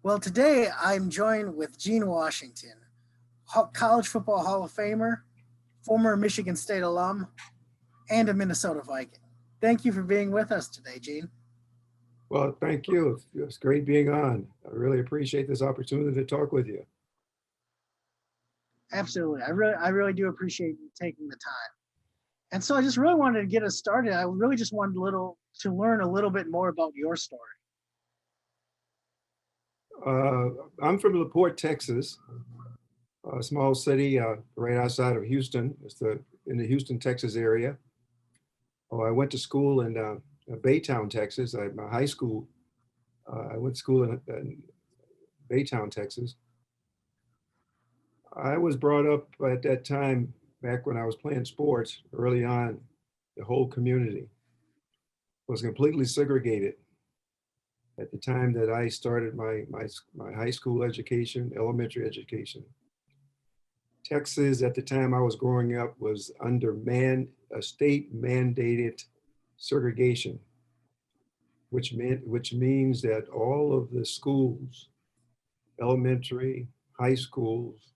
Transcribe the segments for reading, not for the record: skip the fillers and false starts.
Well, today I'm joined with Gene Washington, College Football Hall of Famer, former Michigan State alum, and a Minnesota Viking. Thank you for being with us today, Gene. Well, thank you. It's great being on. I really appreciate this opportunity to talk with you. Absolutely. I really do appreciate you taking the time. And so I just really wanted to get us started. I really just wanted to learn a little bit more about your story. Uh, I'm from LaPorte, Texas, a small city right outside of Houston. In the Houston, Texas area. Oh, I went to school in Baytown, Texas. My high school, I went to school in Baytown, Texas. I was brought up at that time, back when I was playing sports early on, the whole community was completely segregated at the time that I started my high school education, elementary education. Texas, at the time I was growing up, was under a state mandated segregation, which means that all of the schools, elementary, high schools,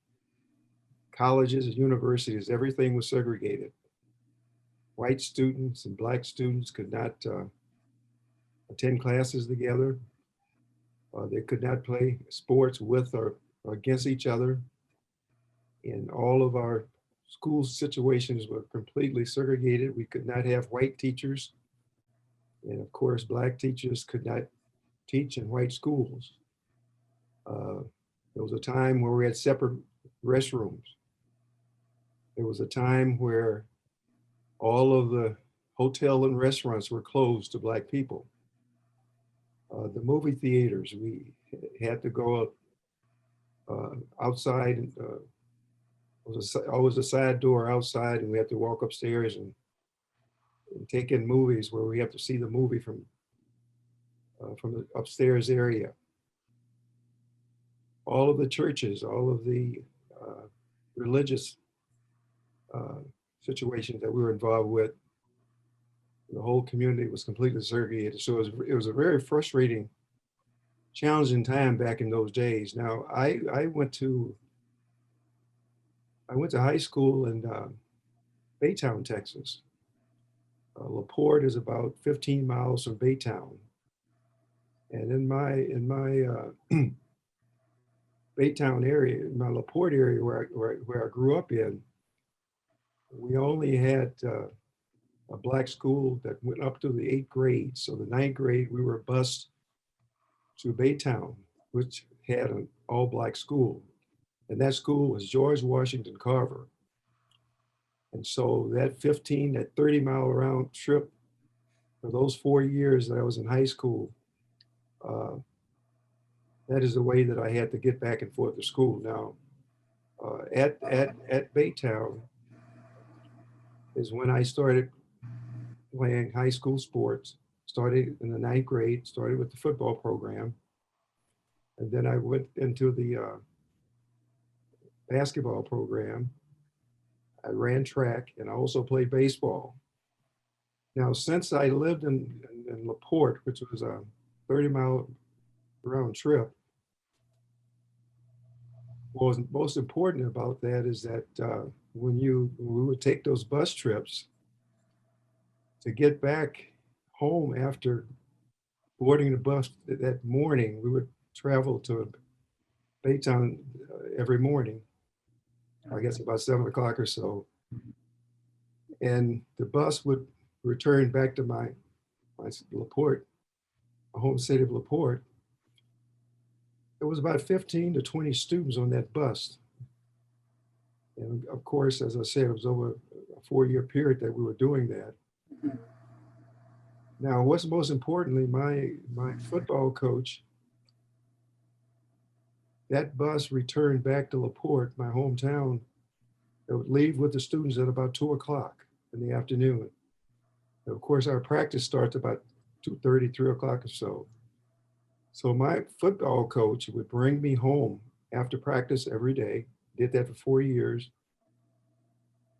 colleges, universities, everything was segregated. White students and black students could not attend classes together. They could not play sports with or against each other. And all of our school situations were completely segregated. We could not have white teachers. And of course, black teachers could not teach in white schools. Uh, there was a time where we had separate restrooms. There was a time where all of the hotel and restaurants were closed to black people. The movie theaters, we had to go outside. And, was always a side door outside, and we had to walk upstairs and take in movies where we have to see the movie from the upstairs area. All of the churches, all of the religious situations that we were involved with, the whole community was completely segregated. So it was a very frustrating, challenging time back in those days. Now, I went to high school in Baytown, Texas. LaPorte is about 15 miles from Baytown, and in my Baytown area, in my LaPorte area where I grew up in, we only had a black school that went up to the 8th grade. So the 9th grade, we were bused to Baytown, which had an all-black school. And that school was George Washington Carver. And so that 30-mile round trip for those 4 years that I was in high school, uh, that is the way that I had to get back and forth to school. Now, at Baytown is when I started playing high school sports. Started in the 9th grade, started with the football program. And then I went into the basketball program. I ran track, and I also played baseball. Now, since I lived in LaPorte, which was a 30-mile round trip, what was most important about that is that when we would take those bus trips to get back home after boarding the bus that morning, we would travel to Baytown every morning, I guess about 7 o'clock or so. And the bus would return back to my LaPorte, my home city of LaPorte. There was about 15 to 20 students on that bus. And of course, as I said, it was over a 4-year period that we were doing that. Now, what's most importantly, my football coach, that bus returned back to LaPorte, my hometown. It would leave with the students at about 2 o'clock in the afternoon. And of course, our practice starts about 2:30, 3 o'clock or so. So my football coach would bring me home after practice every day, did that for 4 years.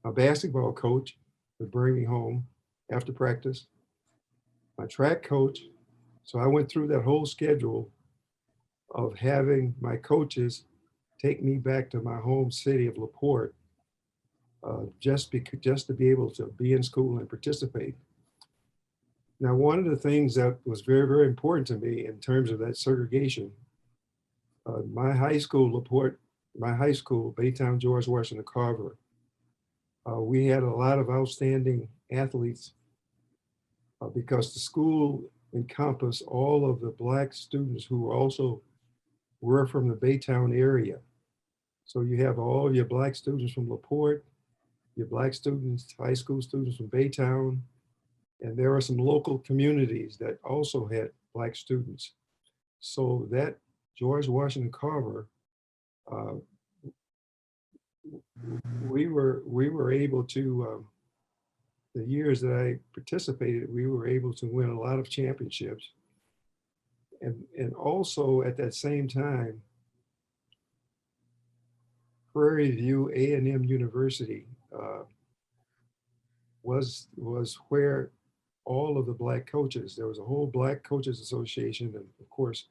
My basketball coach would bring me home after practice. My track coach, so I went through that whole schedule of having my coaches take me back to my home city of LaPorte, just to be able to be in school and participate. Now, one of the things that was very, very important to me in terms of that segregation, my high school, LaPorte, my high school, Baytown, George Washington, Carver, we had a lot of outstanding athletes because the school encompassed all of the Black students who also were from the Baytown area. So you have all your Black students from LaPorte, your Black students, high school students from Baytown, and there are some local communities that also had Black students. So that George Washington Carver, uh, we were able to, the years that I participated, we were able to win a lot of championships. And also at that same time, Prairie View A&M University was where all of the Black coaches, there was a whole Black Coaches Association, and of course,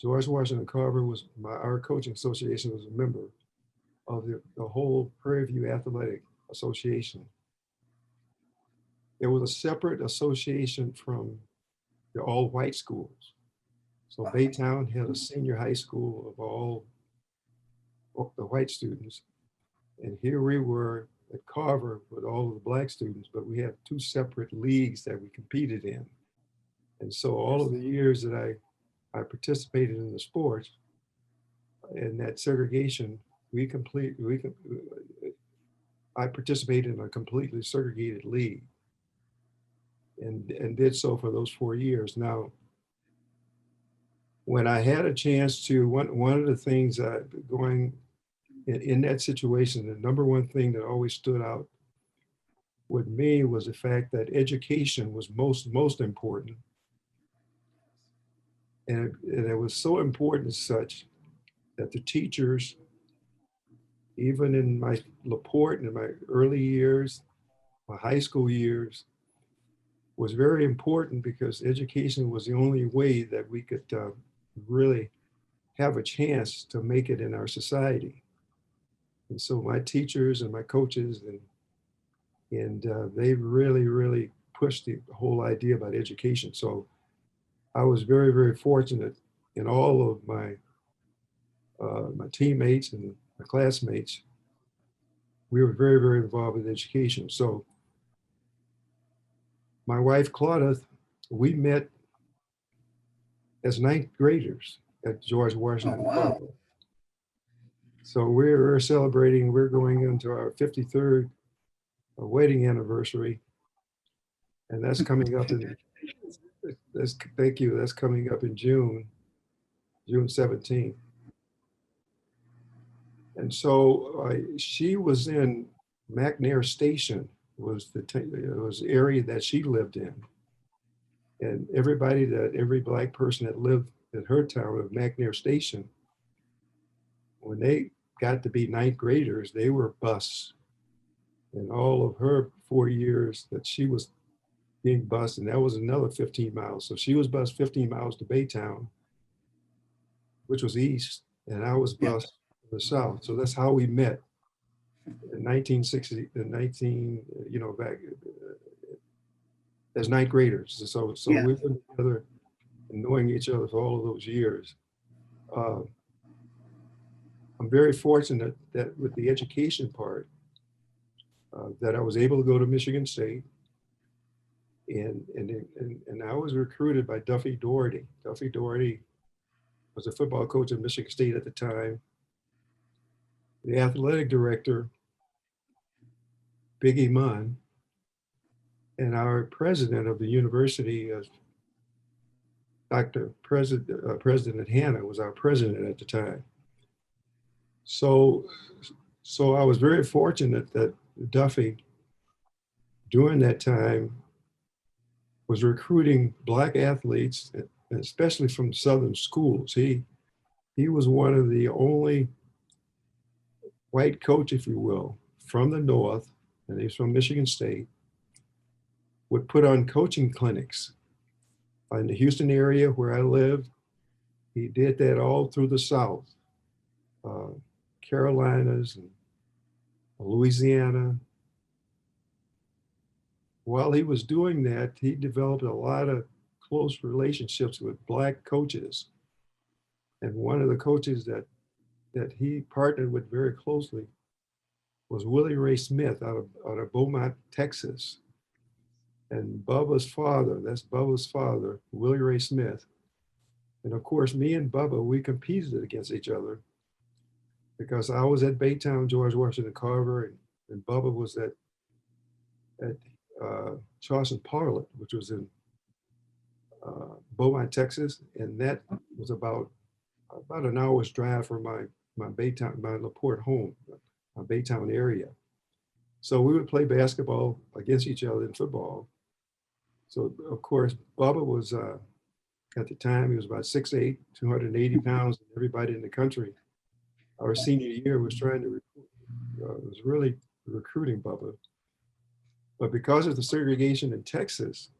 George Washington Carver was our coaching association was a member of the whole Prairie View Athletic Association. There was a separate association from the all-white schools. So Baytown had a senior high school of all the white students. And here we were at Carver with all of the Black students, but we had two separate leagues that we competed in. And so all of the years that I participated in the sports and that segregation, I participated in a completely segregated league and did so for those 4 years. Now, when I had a chance to, one of the things going in that situation, the number one thing that always stood out with me was the fact that education was most important. And it was so important as such that the teachers, even in my LaPorte in my early years, my high school years, was very important because education was the only way that we could really have a chance to make it in our society. And so my teachers and my coaches and they really pushed the whole idea about education. So I was very, very fortunate in all of my teammates and my classmates. We were very, very involved with education. So my wife, Claudia, we met as ninth graders at George Washington. Oh, wow. So we're celebrating, we're going into our 53rd wedding anniversary. And that's coming up in, thank you, that's coming up in June 17th. And so she was in McNair Station, was the area that she lived in. And every Black person that lived in her town of McNair Station, when they got to be ninth graders, they were bused. And all of her 4 years that she was being bused, and that was another 15 miles. So she was bused 15 miles to Baytown, which was east, and I was bused to the south. So that's how we met in 1960, back as ninth graders. So we've been together and knowing each other for all of those years. I'm very fortunate that with the education part, that I was able to go to Michigan State, and I was recruited by Duffy Daugherty. Duffy Daugherty was a football coach at Michigan State at the time. The athletic director, Biggie Munn, and our president of the university, President Hanna was our president at the time. So I was very fortunate that Duffy, during that time, was recruiting Black athletes, especially from Southern schools. He was one of the only white coach, if you will, from the North, and he's from Michigan State, would put on coaching clinics in the Houston area where I lived. He did that all through the South, uh, Carolinas and Louisiana. While he was doing that, he developed a lot of close relationships with Black coaches. And one of the coaches that he partnered with very closely was Willie Ray Smith out of Beaumont, Texas. And Bubba's father, that's Bubba's father, Willie Ray Smith. And of course, me and Bubba, we competed against each other because I was at Baytown, George Washington, Carver, and Bubba was at Charleston Parlet, which was in Beaumont, Texas. And that was about an hour's drive from my Baytown, my LaPorte home, my Baytown area. So we would play basketball against each other in football. So of course, Bubba was, at the time, he was about 6'8", 280 pounds. Everybody in the country, our senior year, was trying to recruit, was really recruiting Bubba. But because of the segregation in Texas,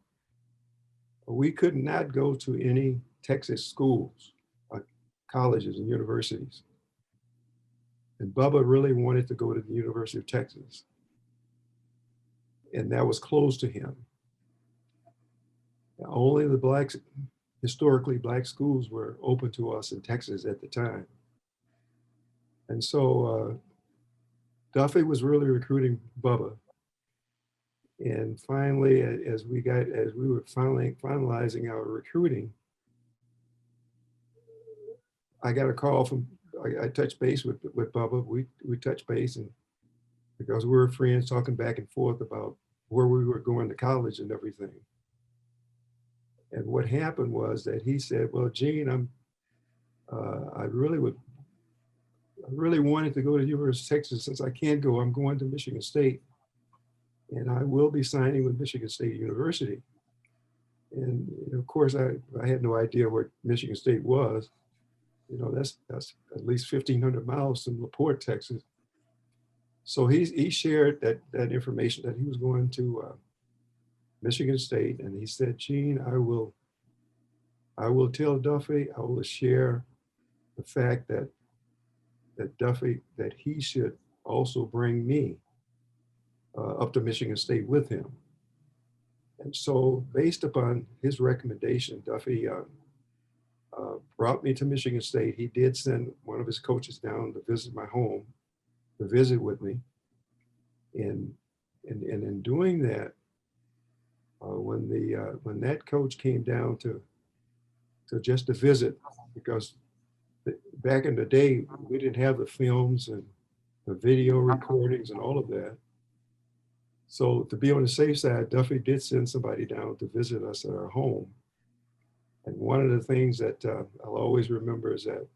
we could not go to any Texas schools, colleges and universities. And Bubba really wanted to go to the University of Texas. And that was closed to him. Only the historically Black schools were open to us in Texas at the time. And so Duffy was really recruiting Bubba. And finally, as we were finally finalizing our recruiting, I got a call from, I touched base with Bubba. We touched base, and because we were friends, talking back and forth about where we were going to college and everything. And what happened was that he said, well, Gene, I really wanted to go to the University of Texas. Since I can't go, I'm going to Michigan State. And I will be signing with Michigan State University. And of course, I had no idea where Michigan State was. That's at least 1,500 miles from LaPorte, Texas. So he shared that information that he was going to Michigan State, and he said, Gene, I will tell Duffy, I will share the fact that Duffy, that he should also bring me up to Michigan State with him. And so based upon his recommendation, Duffy brought me to Michigan State. He did send one of his coaches down to visit my home, to visit with me. And in doing that, when that coach came down to visit, because back in the day, we didn't have the films and the video recordings and all of that. So to be on the safe side, Duffy did send somebody down to visit us at our home. And one of the things that I'll always remember is that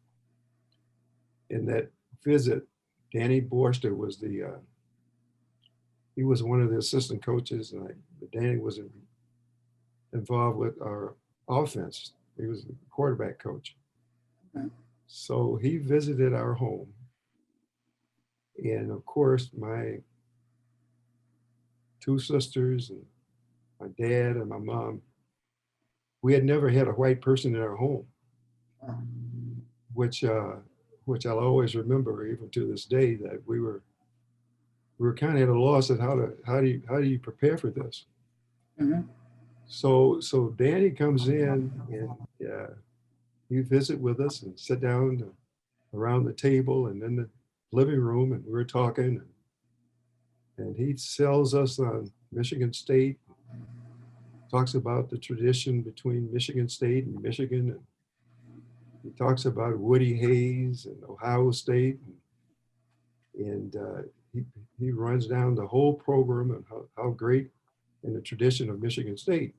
in that visit, Danny Borster was he was one of the assistant coaches, and Danny was involved with our offense. He was the quarterback coach. Okay. So he visited our home. And of course, my two sisters and my dad and my mom, we had never had a white person in our home, which I'll always remember even to this day, that we were kind of at a loss at how do you prepare for this. Mm-hmm. So Danny comes in and he visit with us and sit down around the table and in the living room, and we were talking, and he sells us on Michigan State, talks about the tradition between Michigan State and Michigan, and he talks about Woody Hayes and Ohio State, and he runs down the whole program and how great in the tradition of Michigan State.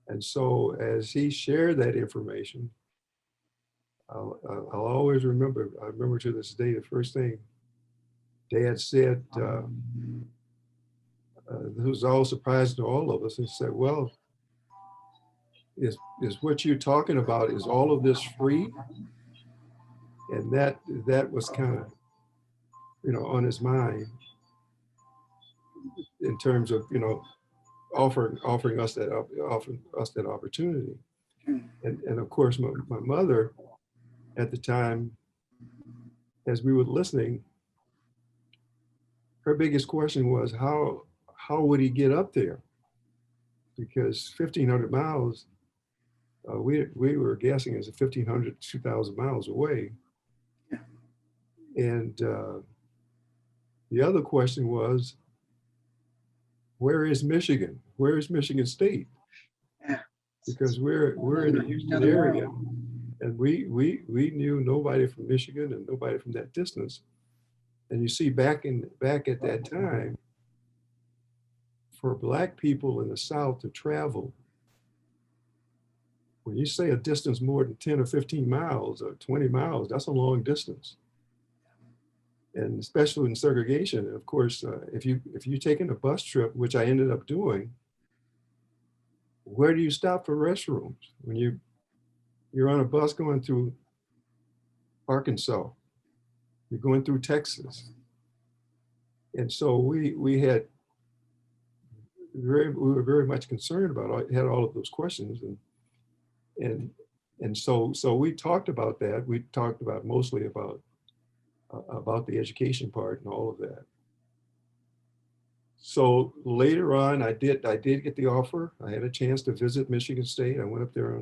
And so as he shared that information, I'll always remember, I remember to this day, the first thing Dad said, this was all surprising to all of us. He said, well, is what you're talking about, is all of this free? And that was kind of, on his mind in terms of, offering us that opportunity. And of course, my mother at the time, as we were listening, her biggest question was how would he get up there? Because 1,500 miles, we were guessing is 1,500 to 2,000 miles away. Yeah. And the other question was, where is Michigan? Where is Michigan State? Yeah. Because we're in the Houston area, and we knew nobody from Michigan and nobody from that distance. And you see, back at that time, for Black people in the South to travel, when you say a distance more than 10 or 15 miles or 20 miles, that's a long distance. And especially in segregation, and of course, if you're taking a bus trip, which I ended up doing, where do you stop for restrooms when you're on a bus going through Arkansas, you're going through Texas? And so we were very much concerned about had all of those questions, and so we talked about that. We talked about mostly about the education part and all of that. So later on, I did get the offer. I had a chance to visit Michigan State. I went up there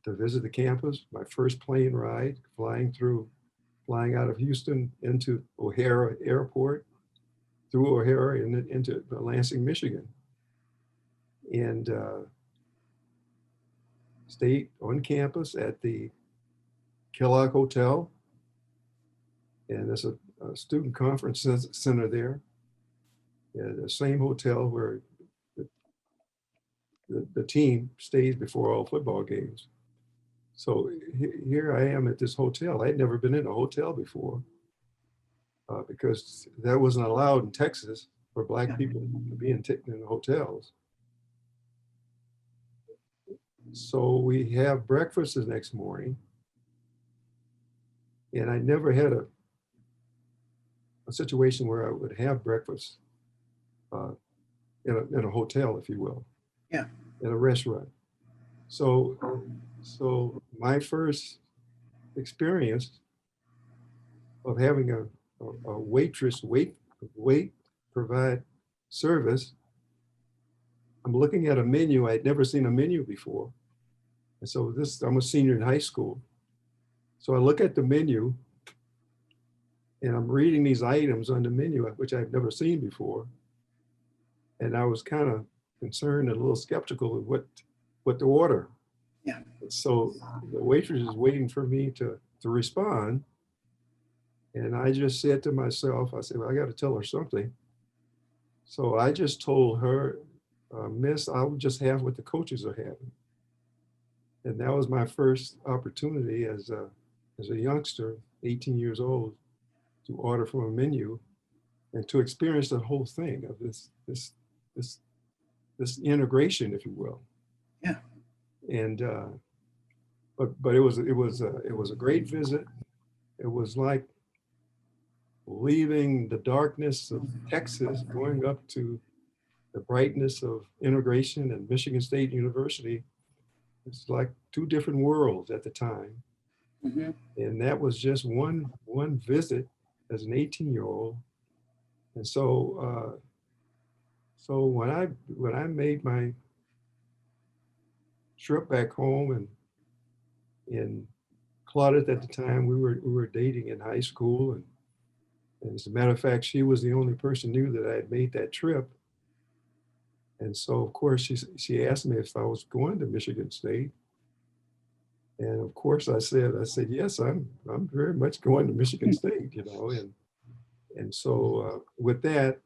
to visit the campus. My first plane ride, flying out of Houston into O'Hare Airport, through O'Hare and into Lansing, Michigan, and stayed on campus at the Kellogg Hotel. And there's a student conference center there. Yeah, the same hotel where the team stays before all football games. So here I am at this hotel. I'd never been in a hotel before because that wasn't allowed in Texas for Black people to be in hotels. So we have breakfast the next morning, and I never had a situation where I would have breakfast in a hotel, if you will. Yeah. In a restaurant. So my first experience of having a waitress provide service, I'm looking at a menu. I'd never seen a menu before. And so I'm a senior in high school. So I look at the menu and I'm reading these items on the menu, which I've never seen before. And I was kind of concerned and a little skeptical of what to order. Yeah. So the waitress is waiting for me to respond. And I just said to myself, I said, well, I got to tell her something. So I just told her, Miss, I'll just have what the coaches are having. And that was my first opportunity as a youngster, 18 years old, to order from a menu and to experience the whole thing of this integration, if you will. Yeah. And but it was a great visit. It was like leaving the darkness of Texas, going up to the brightness of integration and Michigan State University. It's like two different worlds at the time. Mm-hmm. And that was just one visit as an 18-year-old. And so when I made my trip back home, and Claudette at the time, we were dating in high school, and as a matter of fact, she was the only person who knew that I had made that trip. And so of course she asked me if I was going to Michigan State. And of course I said yes, I'm very much going to Michigan State, and so with that,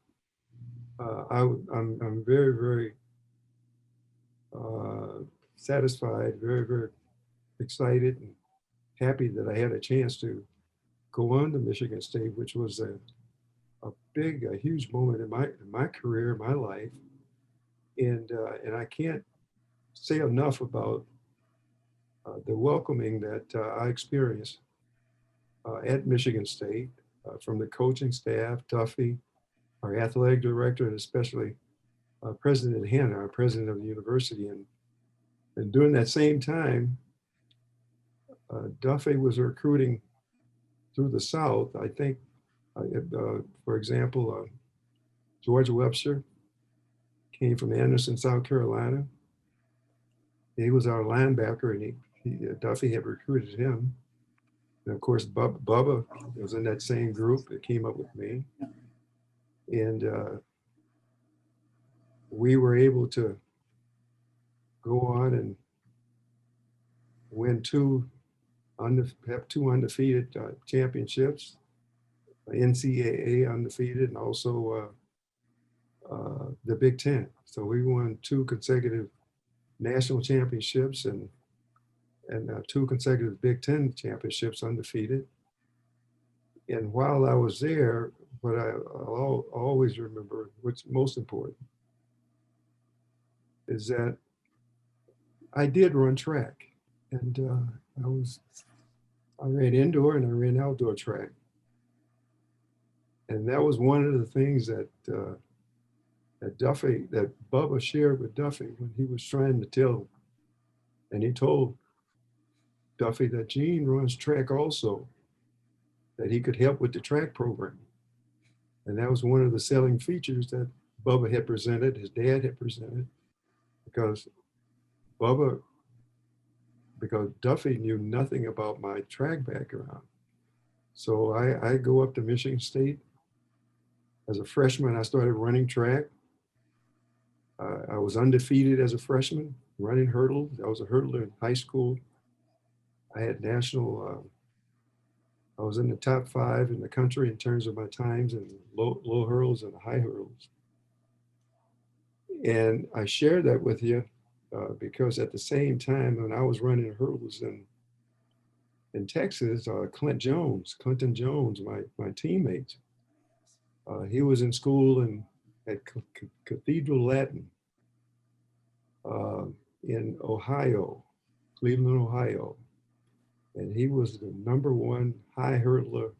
I'm very, very satisfied, very, very excited and happy that I had a chance to go on to Michigan State, which was a huge moment in my career, my life, and I can't say enough about the welcoming that I experienced at Michigan State from the coaching staff, Duffy, our athletic director, and especially President Hanna, our president of the university. And during that same time, Duffy was recruiting through the South. I think, for example, George Webster came from Anderson, South Carolina. He was our linebacker, and Duffy had recruited him. And of course, Bubba was in that same group that came up with me. And we were able to go on and win have two undefeated championships, NCAA undefeated, and also the Big Ten. So we won 2 consecutive national championships and two consecutive Big Ten championships undefeated. And while I was there, what I'll always remember, what's most important, is that I did run track. And I ran indoor and I ran outdoor track. And that was one of the things that Bubba shared with Duffy when he was trying to tell him. And he told Duffy that Gene runs track also, that he could help with the track program. And that was one of the selling features that Bubba had presented, his dad had presented, because Duffy knew nothing about my track background. So I go up to Michigan State. As a freshman, I started running track. I was undefeated as a freshman, running hurdles. I was a hurdler in high school. I had I was in the top 5 in the country in terms of my times in low hurdles and high hurdles. And I share that with you because at the same time, when I was running hurdles in Texas, Clinton Jones, my teammate, he was in school at Cathedral Latin in Ohio, Cleveland, Ohio. And he was the #1 high hurdler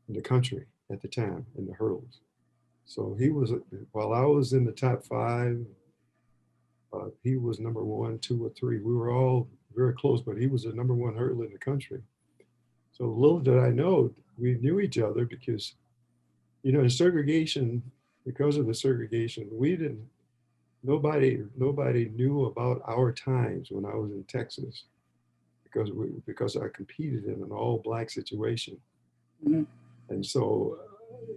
in the country at the time in the hurdles. So he was, while I was in the top 5, he was #1, 2, or 3. We were all very close, but he was the #1 hurdler in the country. So little did I know, we knew each other because, in segregation, because of the segregation, nobody knew about our times when I was in Texas because I competed in an all-black situation. Mm-hmm. And so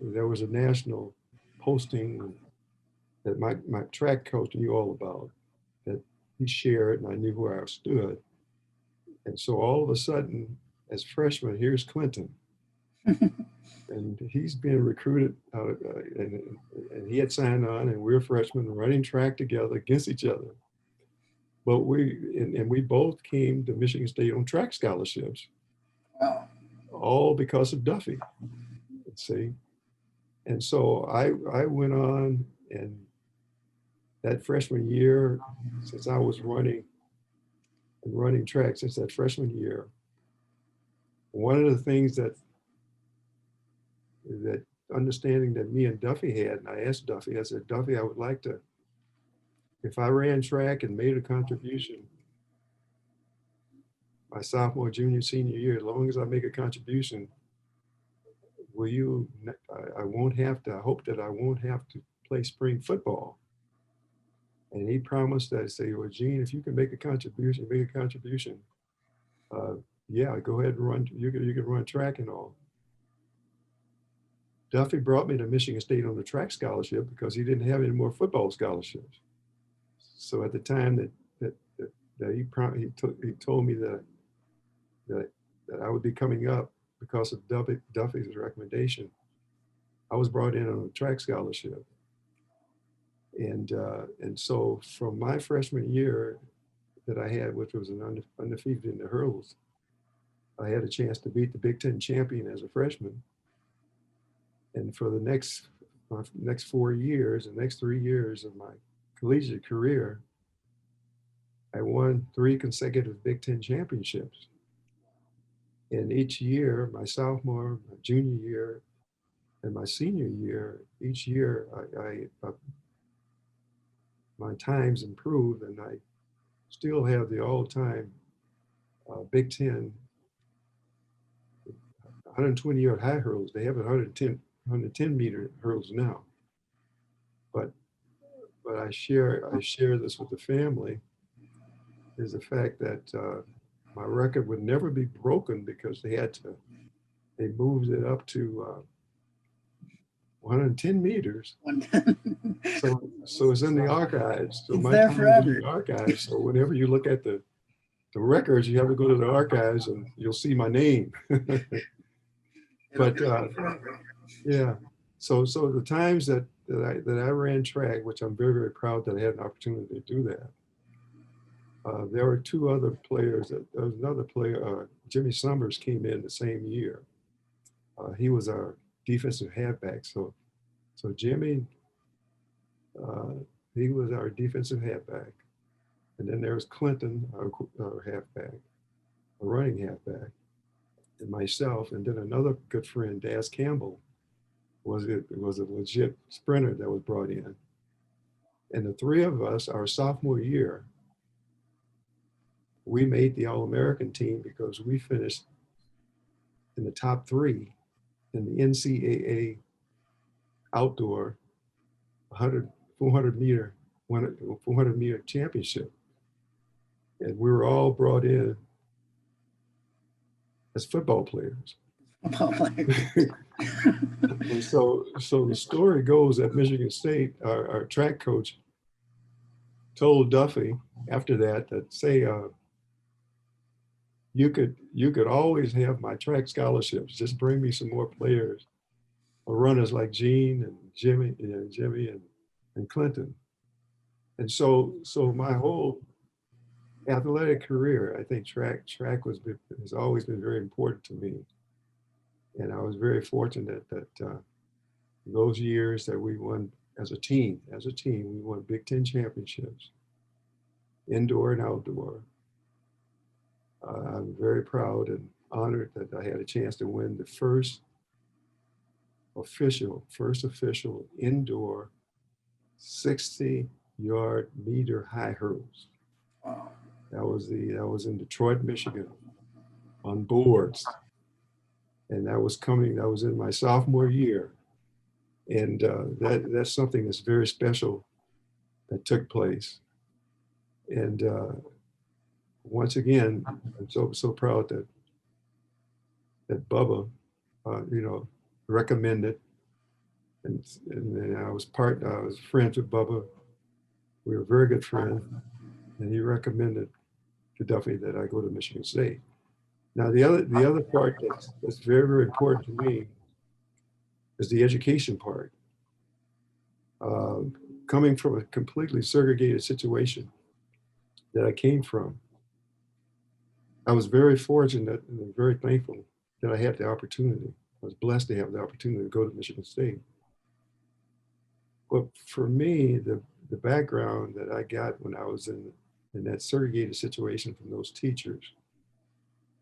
there was a national posting that my track coach knew all about, that he shared, and I knew where I stood. And so all of a sudden, as freshman, here's Clinton. And he's being recruited, and he had signed on, and we were freshmen running track together against each other. But we both came to Michigan State on track scholarships. Wow. All because of Duffy. See? And so I went on, and that freshman year, since I was running track since that freshman year, one of the things that understanding that me and Duffy had, and I asked Duffy, I said, Duffy, I would like to, if I ran track and made a contribution my sophomore, junior, senior year, as long as I make a contribution, will you, I hope that I won't have to play spring football. And he promised that, I say, well, Gene, if you can make a contribution, yeah, go ahead and run, you can run track and all. Duffy brought me to Michigan State on the track scholarship because he didn't have any more football scholarships. So at the time that he told me that I would be coming up because of Duffy's recommendation, I was brought in on a track scholarship. And so from my freshman year that I had, which was an undefeated in the hurdles, I had a chance to beat the Big Ten champion as a freshman. And for the next 4 years, the next 3 years of my collegiate career, I won 3 consecutive Big Ten championships. And each year, my sophomore, my junior year, and my senior year, each year my times improved, and still have the all-time Big Ten 120-yard high hurdles. They have 110 meter hurdles now. But I share this with the family, is the fact that my record would never be broken because they moved it up to 110 meters. So it's in the archives. So it's there forever. The archives. So whenever you look at the records, you have to go to the archives and you'll see my name. But yeah, so the times that I ran track, which I'm very, very proud that I had an opportunity to do that. There were two other players. There was another player, Jimmy Summers, came in the same year. He was our defensive halfback. So Jimmy, he was our defensive halfback. And then there was Clinton, our halfback, a running halfback, and myself. And then another good friend, Daz Campbell, was a legit sprinter that was brought in. And the three of us, our sophomore year, we made the All-American team because we finished in the top 3 in the NCAA outdoor 400 meter championship. And we were all brought in as football players. And so the story goes that Michigan State, our track coach, told Duffy after that say, you could always have my track scholarships. Just bring me some more players, or runners like Gene and Jimmy and Clinton. And so my whole athletic career, I think track has always been very important to me. And I was very fortunate that those years that we won as a team, we won Big Ten championships, indoor and outdoor. I'm very proud and honored that I had a chance to win the first official indoor 60-yard meter high hurdles. Wow. That was in Detroit, Michigan, on boards. And that was in my sophomore year. And that's something that's very special that took place. And once again, I'm so proud that Bubba, recommended, and then I was friends with Bubba. We were very good friends, and he recommended to Duffy that I go to Michigan State. Now the other part that's very, very important to me is the education part. Coming from a completely segregated situation that I came from, I was very fortunate and very thankful that I had the opportunity. I was blessed to have the opportunity to go to Michigan State. But for me, the background that I got when I was in that segregated situation from those teachers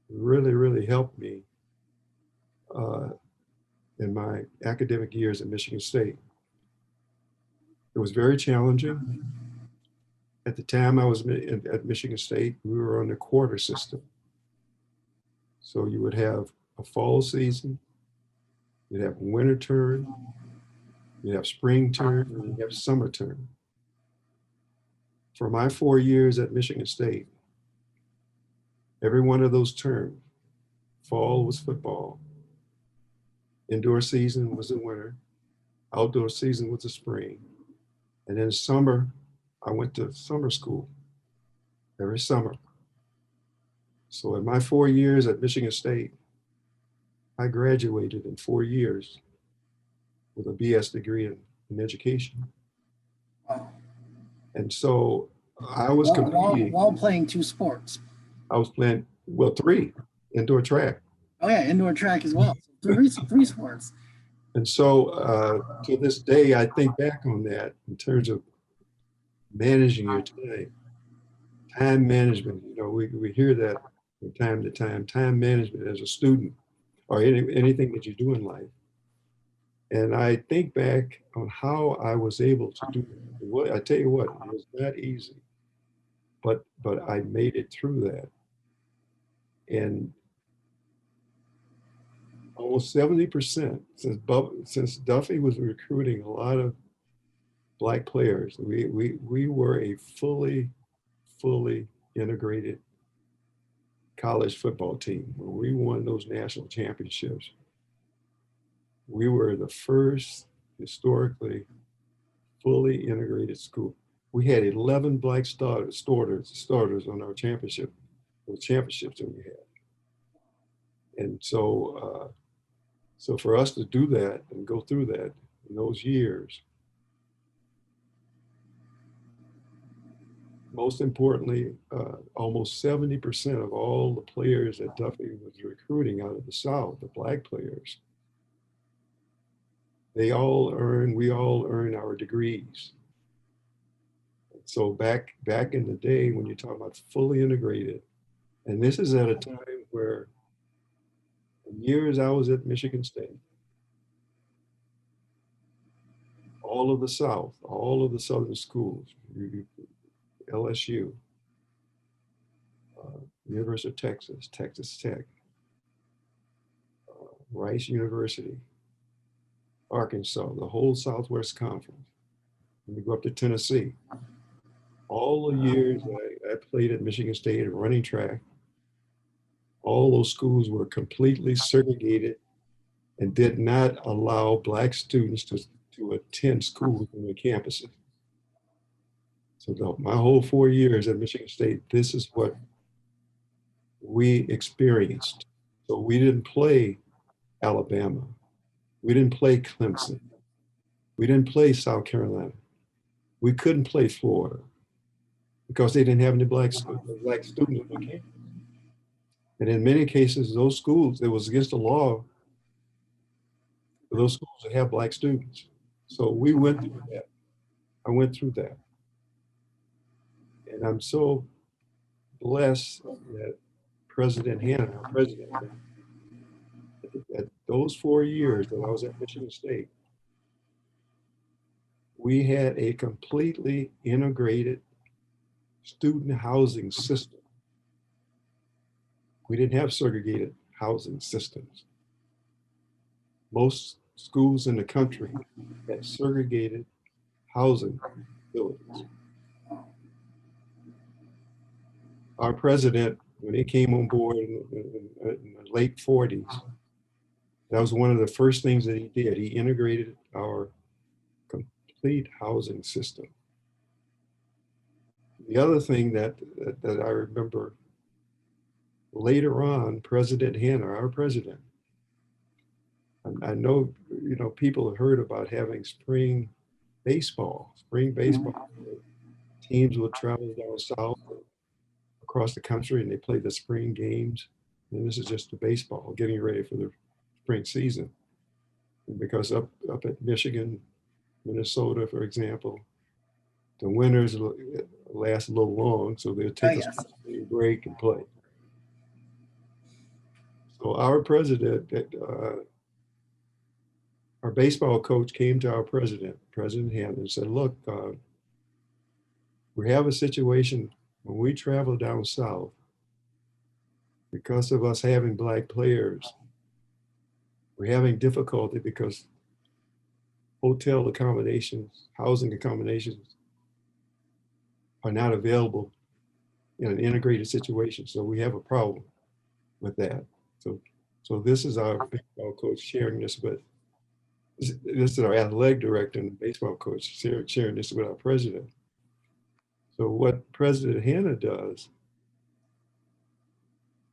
really, really helped me in my academic years at Michigan State. It was very challenging. At the time I was at Michigan State, we were on the quarter system. So you would have a fall season, you'd have winter term, you'd have spring term, and you'd have summer term. For my 4 years at Michigan State, every one of those terms, fall was football, indoor season was the winter, outdoor season was the spring, and then summer, I went to summer school every summer. So in my 4 years at Michigan State, I graduated in 4 years with a BS degree in education. Wow. And so I was competing. While playing 2 sports. I was playing, 3, indoor track. Oh yeah, indoor track as well. So 3 sports. And so to this day, I think back on that in terms of managing your time management. We hear that from time to time management as a student or anything that you do in life. And I think back on how I was able to do it. I tell you what, it was not easy. but I made it through that. And almost 70%, since Duffy was recruiting a lot of Black players, we were a fully integrated college football team. When we won those national championships, we were the first historically fully integrated school. We had 11 Black starters on our those championships that we had. And so for us to do that and go through that in those years, most importantly, almost 70% of all the players that Duffy was recruiting out of the South, the Black players, we all earn our degrees. So back in the day, when you talk about fully integrated, and this is at a time where the years I was at Michigan State, all of the South, all of the Southern schools, LSU, University of Texas, Texas Tech, Rice University, Arkansas, the whole Southwest Conference. And we go up to Tennessee. All the years I played at Michigan State and running track, all those schools were completely segregated and did not allow Black students to attend schools on the campuses. So my whole 4 years at Michigan State, this is what we experienced. So we didn't play Alabama. We didn't play Clemson. We didn't play South Carolina. We couldn't play Florida because they didn't have any black students on campus. And in many cases, those schools, it was against the law for those schools to have Black students. So we went through that. I went through that. And I'm so blessed that President Hanna, our president, at those 4 years that I was at Michigan State, we had a completely integrated student housing system. We didn't have segregated housing systems. Most schools in the country had segregated housing facilities. Our president, when he came on board in the late 40s, that was one of the first things that he did. He integrated our complete housing system. The other thing that I remember later on, President Hanna, our president, I know, people have heard about having spring baseball. Teams would travel down south across the country and they play the spring games. And this is just the baseball, getting ready for the spring season. And because up at Michigan, Minnesota, for example, the winters last a little long, so they'll take a break and play. So our president, our baseball coach came to our President Hanna, and said, look, we have a situation when we travel down south, because of us having Black players, we're having difficulty because hotel accommodations, housing accommodations are not available in an integrated situation. So we have a problem with that. So this is our baseball coach sharing this with, this is our athletic director and baseball coach sharing this with our president. So what President Hanna does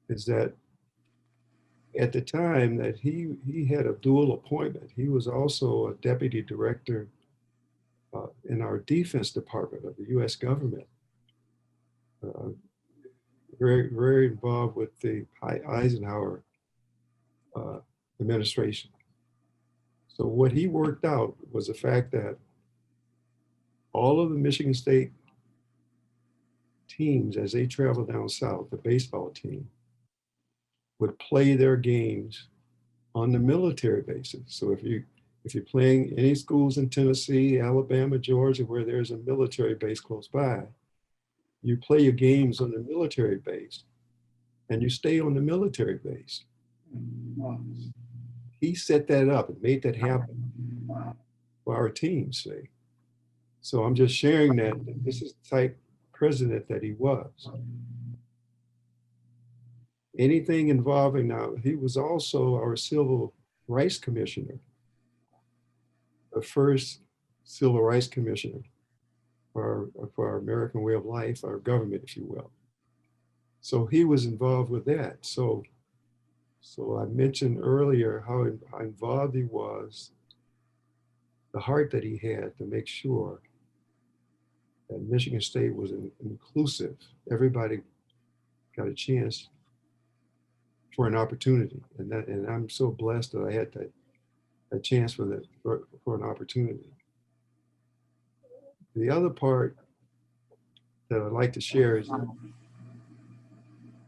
is that at the time that he had a dual appointment, he was also a deputy director in our defense department of the U.S. government. Very, very involved with the Eisenhower administration. So what he worked out was the fact that all of the Michigan State teams, as they travel down south, the baseball team, would play their games on the military bases. So if you're playing any schools in Tennessee, Alabama, Georgia, where there's a military base close by, you play your games on the military base and you stay on the military base. He set that up and made that happen for our team, see. So I'm just sharing that this is the type president that he was. Anything involving now, he was also our civil rights commissioner, the first civil rights commissioner for our American way of life, our government, if you will. So he was involved with that. So I mentioned earlier how involved he was, the heart that he had to make sure that Michigan State was inclusive. Everybody got a chance for an opportunity, and I'm so blessed that I had that chance for an opportunity. The other part that I'd like to share is that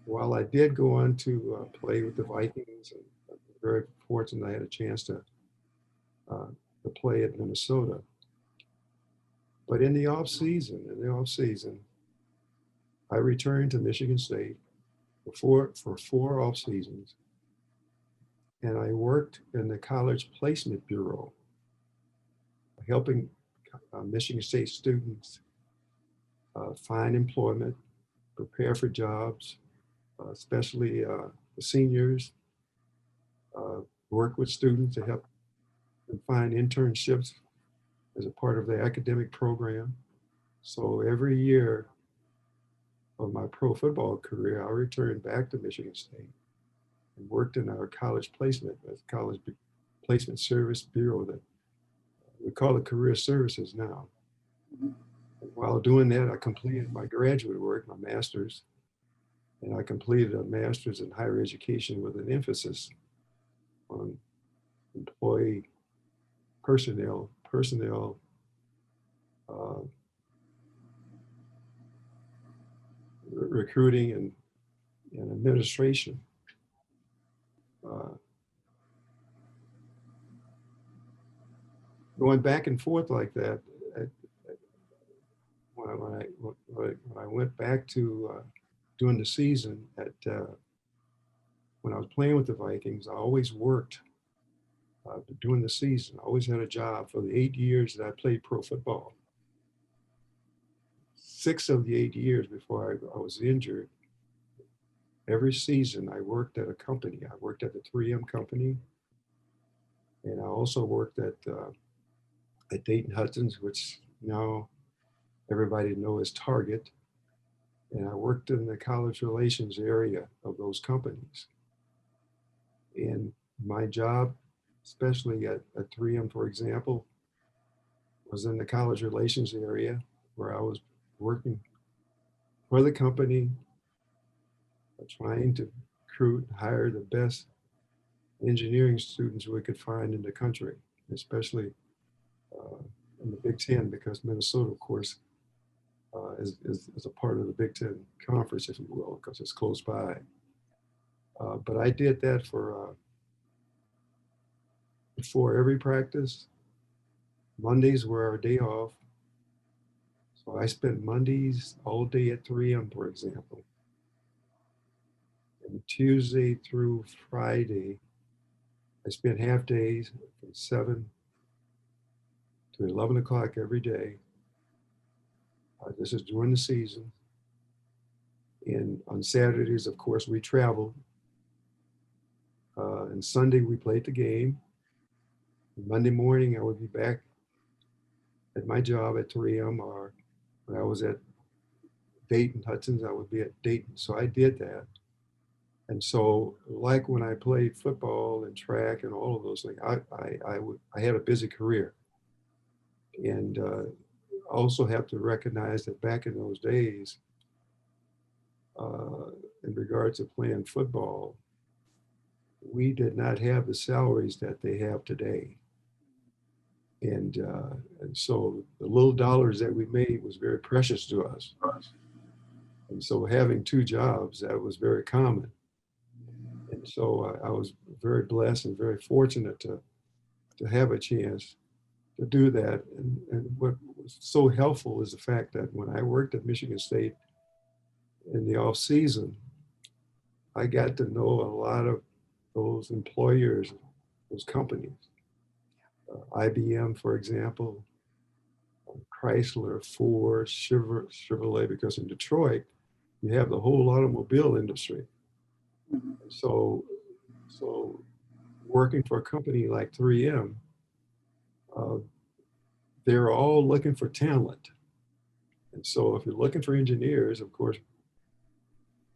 while I did go on to play with the Vikings, and I'm very fortunate I had a chance to play at Minnesota. But in the off season, I returned to Michigan State for 4 off seasons, and I worked in the College Placement Bureau, helping Michigan State students find employment, prepare for jobs, especially the seniors, work with students to help them find internships as a part of their academic program. So every year of my pro football career, I returned back to Michigan State and worked in our college placement service bureau that we call it career services now. And while doing that, I completed my graduate work, my master's, and I completed a master's in higher education with an emphasis on employee personnel, recruiting and administration. Going back and forth like that, when I went back to during the season when I was playing with the Vikings, I always worked during the season. I always had a job for the 8 years that I played pro football. 6 of the 8 years before I was injured, every season I worked at a company. I worked at the 3M company, and I also worked at Dayton Hudson's, which now everybody knows as Target. And I worked in the college relations area of those companies. And my job, especially at 3M, for example, was in the college relations area where I was working for the company, trying to recruit and hire the best engineering students we could find in the country, especially in the Big Ten, because Minnesota, of course, is a part of the Big Ten Conference, if you will, because it's close by. But I did that for before every practice. Mondays were our day off. So I spent Mondays all day at 3M, for example. And Tuesday through Friday, I spent half days from 7 to 11 o'clock every day. This is during the season. And on Saturdays, of course, we traveled. And Sunday, we played the game. Monday morning, I would be back at my job at 3M, or when I was at Dayton Hudson's, I would be at Dayton. So I did that. And so, like when I played football and track and all of those things, I had a busy career. And also have to recognize that back in those days, in regards to playing football, we did not have the salaries that they have today. And so the little dollars that we made was very precious to us. And so having 2 jobs, that was very common. And so I was very blessed and very fortunate to have a chance to do that. And what was so helpful is the fact that when I worked at Michigan State in the off season, I got to know a lot of those employers, those companies. IBM, for example, Chrysler, Ford, Chevrolet, because in Detroit, you have the whole automobile industry. Mhm. So working for a company like 3M, uh, they're all looking for talent. And so if you're looking for engineers, of course,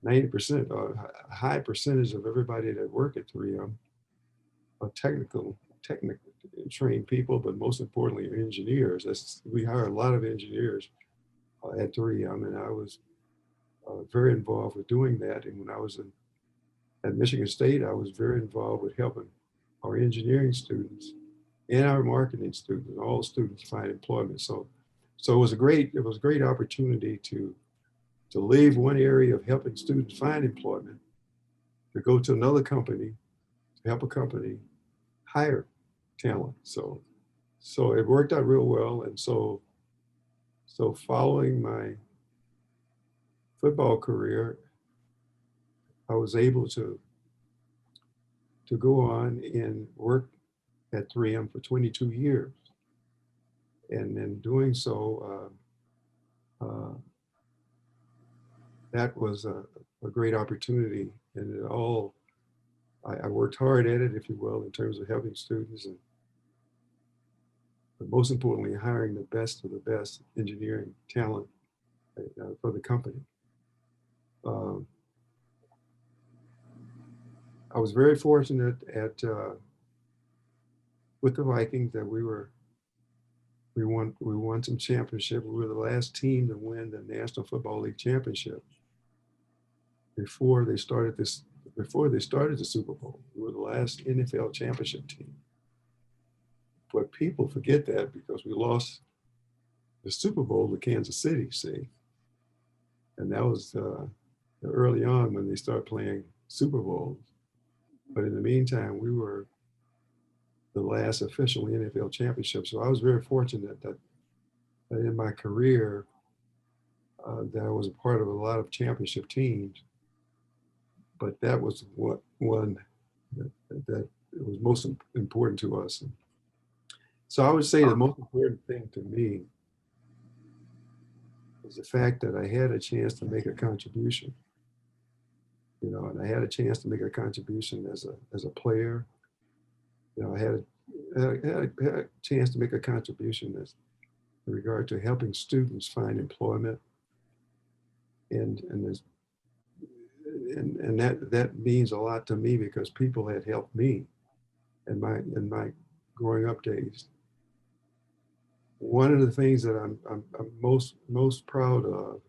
90%, a high percentage of everybody that work at 3M are technically trained people, but most importantly, are engineers. We hire a lot of engineers at 3M, and I was very involved with doing that. And when I was at Michigan State, I was very involved with helping our engineering students and our marketing students, all students find employment. So it was a great opportunity to leave one area of helping students find employment to go to another company to help a company hire talent. So it worked out real well. And so following my football career, I was able to go on and work at 3M for 22 years. And in doing so, that was a great opportunity. And I worked hard at it, if you will, in terms of helping students, but most importantly, hiring the best of the best engineering talent for the company. Um, I was very fortunate with the Vikings that we won some championship. We were the last team to win the National Football League championship before they started the Super Bowl. We were the last NFL championship team. But people forget that because we lost the Super Bowl to Kansas City, see? And that was early on when they started playing Super Bowls. But in the meantime, we were the last official NFL championship. So I was very fortunate that in my career, that I was a part of a lot of championship teams. But that was one that was most important to us. So I would say the most important thing to me was the fact that I had a chance to make a contribution, and I had a chance to make a contribution as a player. I had a chance to make a contribution in regard to helping students find employment, and that means a lot to me because people had helped me in my growing up days. One of the things that I'm most proud of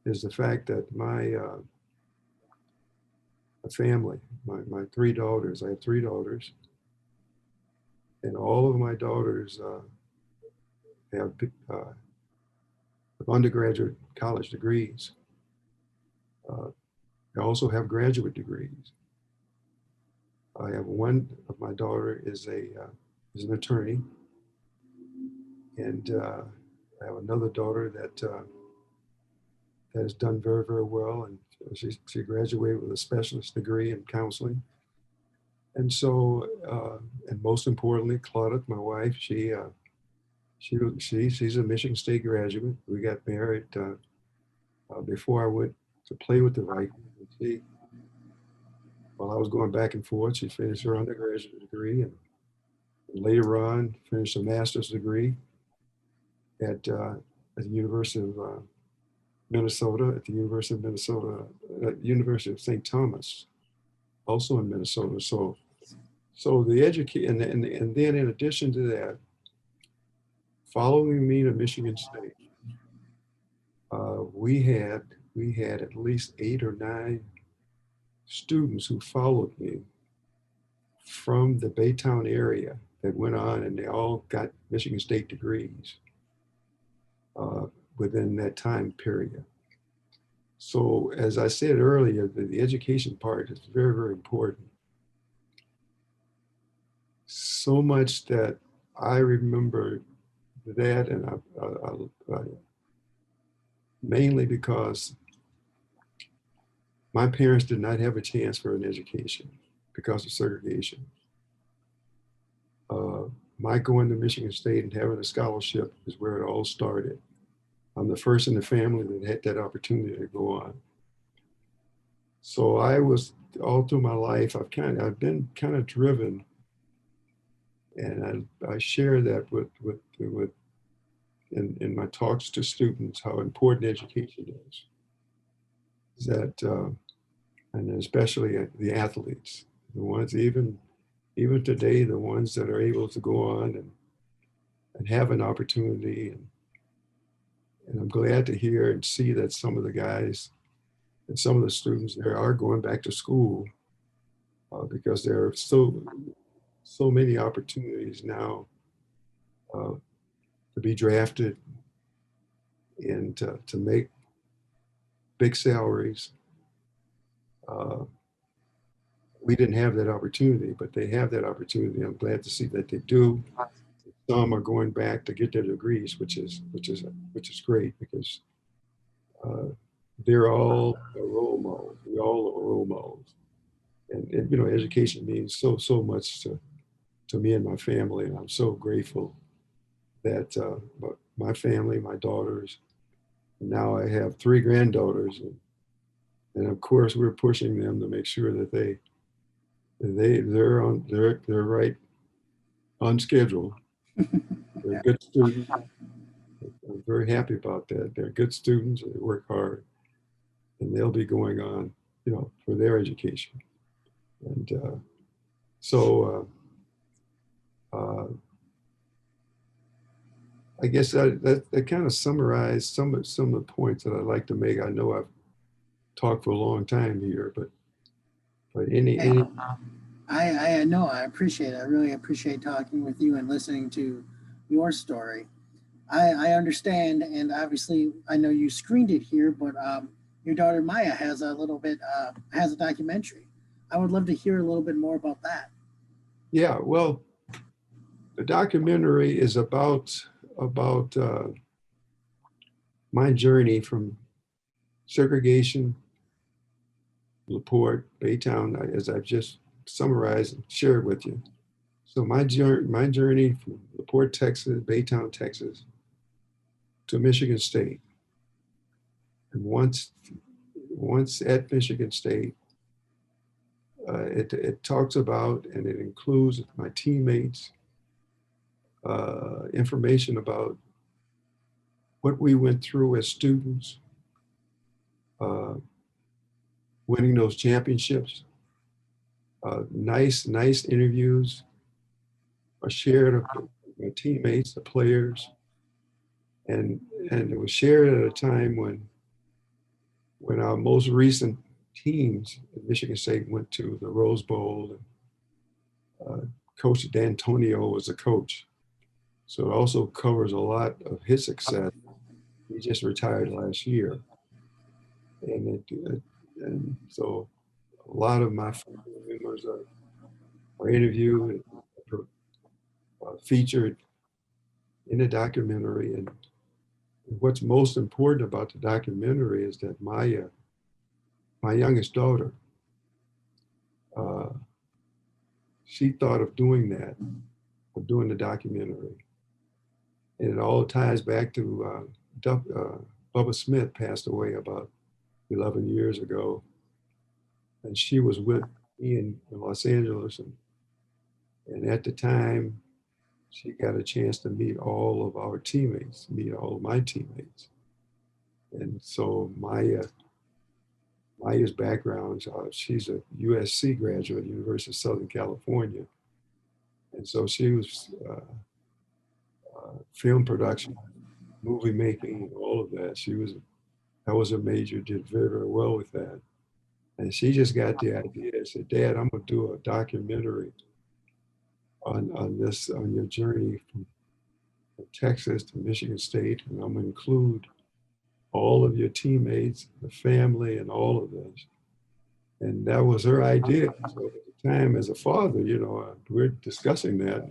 is the fact that my family, my three daughters, I have three daughters, and all of my daughters have undergraduate college degrees. I also have graduate degrees. I have one of my daughter is an attorney, and I have another daughter that has done very, very well, and she graduated with a specialist degree in counseling. And so, and most importantly, Claudette, my wife, she's a Michigan State graduate. We got married before I went to play with the Vikings. While I was going back and forth, she finished her undergraduate degree, and later on finished a master's degree at the University of Minnesota, at the University of Minnesota, University of St. Thomas, also in Minnesota. So the education, and then in addition to that, following me to Michigan State, we had at least 8 or 9 students who followed me from the Baytown area that went on, and they all got Michigan State degrees within that time period. So as I said earlier, the education part is very, very important. So much that I remember that, and mainly because my parents did not have a chance for an education because of segregation. My going to Michigan State and having a scholarship is where it all started. I'm the first in the family that had that opportunity to go on. So I was, all through my life, I've been kind of driven, and I share that with in my talks to students how important education is. That and especially the athletes, the ones even today, the ones that are able to go on and have an opportunity. And I'm glad to hear and see that some of the guys and some of the students there are going back to school because there are so many opportunities now to be drafted and to make big salaries. We didn't have that opportunity, but they have that opportunity. I'm glad to see that they do. Some are going back to get their degrees, which is great because they're all a role model. We all are role models, and you know, education means so much to me and my family, and I'm so grateful that my family, my daughters, and now I have 3 granddaughters, and of course we're pushing them to make sure that they're right on schedule. They're good students. I'm very happy about that. They're good students and they work hard, and they'll be going on, you know, for their education. And I guess that kind of summarized some of the points that I'd like to make. I know I've talked for a long time here, but any I know, I appreciate it. I really appreciate talking with you and listening to your story. I understand, and obviously I know you screened it here, but your daughter Maya has a little bit has a documentary. I would love to hear a little bit more about that. Yeah, well, the documentary is about my journey from segregation, LaPorte, Baytown, as I've just summarized and shared with you. So my journey from LaPorte, Texas, Baytown, Texas, to Michigan State. And once at Michigan State, it talks about and it includes my teammates, information about what we went through as students, winning those championships, nice interviews are shared of my teammates, the players, and it was shared at a time when our most recent teams at Michigan State went to the Rose Bowl. And, Coach D'Antonio was a coach, so it also covers a lot of his success. He just retired last year, and so a lot of my family members are interviewed, featured in the documentary. And what's most important about the documentary is that Maya, my youngest daughter, she thought of doing that, of doing the documentary. And it all ties back to Bubba Smith passed away about 11 years ago. And she was with me in Los Angeles. And at the time, she got a chance to meet all of our teammates, meet all of my teammates. And so Maya's background, she's a USC graduate, University of Southern California. And so she was film production, movie making, all of that. That was her major, did very, very well with that. And she just got the idea and said, Dad, I'm gonna do a documentary on your journey from Texas to Michigan State, and I'm gonna include all of your teammates, the family, and all of this. And that was her idea. So at the time, as a father, you know, we're discussing that.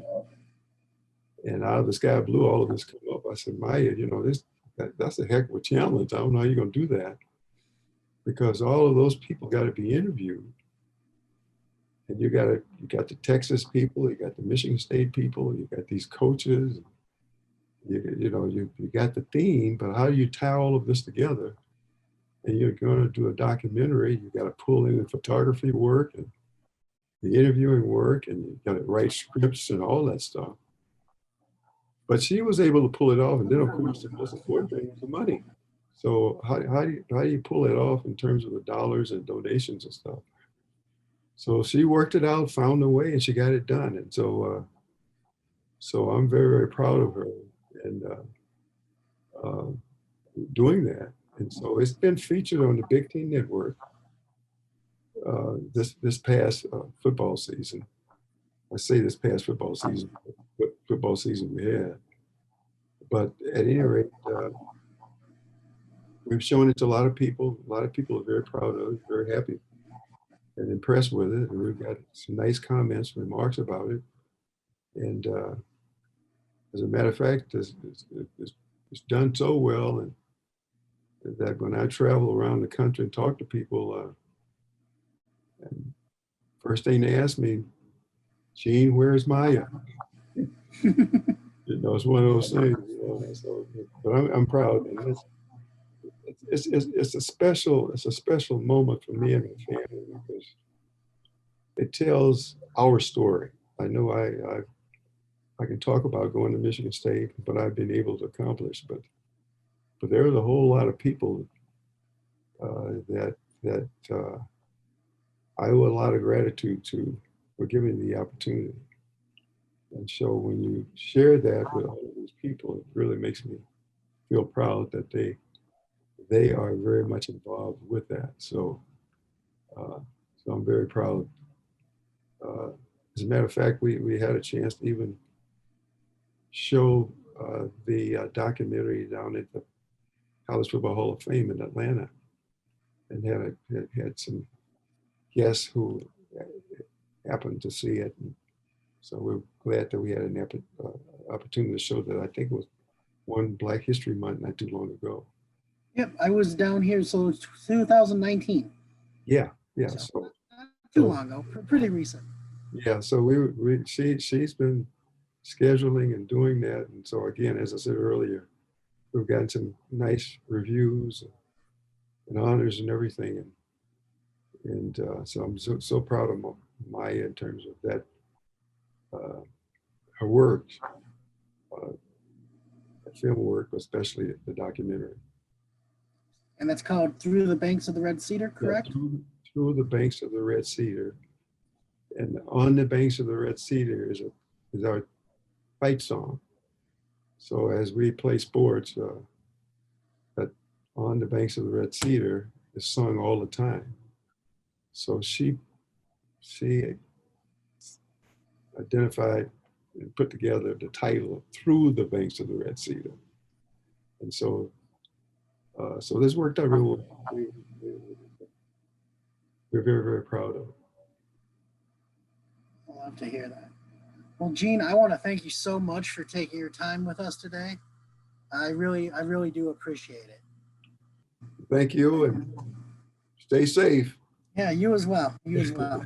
And out of the sky blue, all of this come up. I said, Maya, you know, that's a heck of a challenge. I don't know how you're going to do that, because all of those people got to be interviewed. And you got the Texas people, you got the Michigan State people, you got these coaches, you got the theme, but how do you tie all of this together? And you're going to do a documentary, you got to pull in the photography work and the interviewing work, and you got to write scripts and all that stuff. But she was able to pull it off. And then, of course, the most important thing was the money. So how do you pull it off in terms of the dollars and donations and stuff? So she worked it out, found a way, and she got it done. And so I'm very, very proud of her and doing that. And so it's been featured on the Big Ten Network this past football season. I say this past football season, what football season we had. But at any rate, we've shown it to a lot of people. A lot of people are very proud of it, very happy and impressed with it. And we've got some nice comments, remarks about it. And as a matter of fact, it's done so well, and that when I travel around the country and talk to people, and first thing they ask me, Gene, where's Maya? It's one of those things. So, but I'm proud, and it's a special moment for me and my family, because it tells our story. I know I can talk about going to Michigan State, but I've been able to accomplish. But there's a whole lot of people that I owe a lot of gratitude to for giving me the opportunity. And so when you share that with all of these people, it really makes me feel proud that they are very much involved with that. So I'm very proud. As a matter of fact, we had a chance to even show the documentary down at the College Football Hall of Fame in Atlanta, and had some guests who happened to see it. And so we're glad that we had an opportunity to show that. I think it was one Black History Month not too long ago. Yep, I was down here, so it's 2019. Yeah. So not too long ago, pretty recent. Yeah, so she's been scheduling and doing that, and so again, as I said earlier, we've gotten some nice reviews and honors and everything, and so I'm so proud of Maya in terms of that, her work, film work, especially the documentary. And that's called Through the Banks of the Red Cedar, correct? Yeah, through the Banks of the Red Cedar. And On the Banks of the Red Cedar is our fight song. So as we play sports, that On the Banks of the Red Cedar is sung all the time. So she identified and put together the title of Through the Banks of the Red Cedar. And so this worked out really well. We're very, very proud of it. I love to hear that. Well, Gene, I want to thank you so much for taking your time with us today. I really do appreciate it. Thank you, and stay safe. Yeah, you as well. You as well.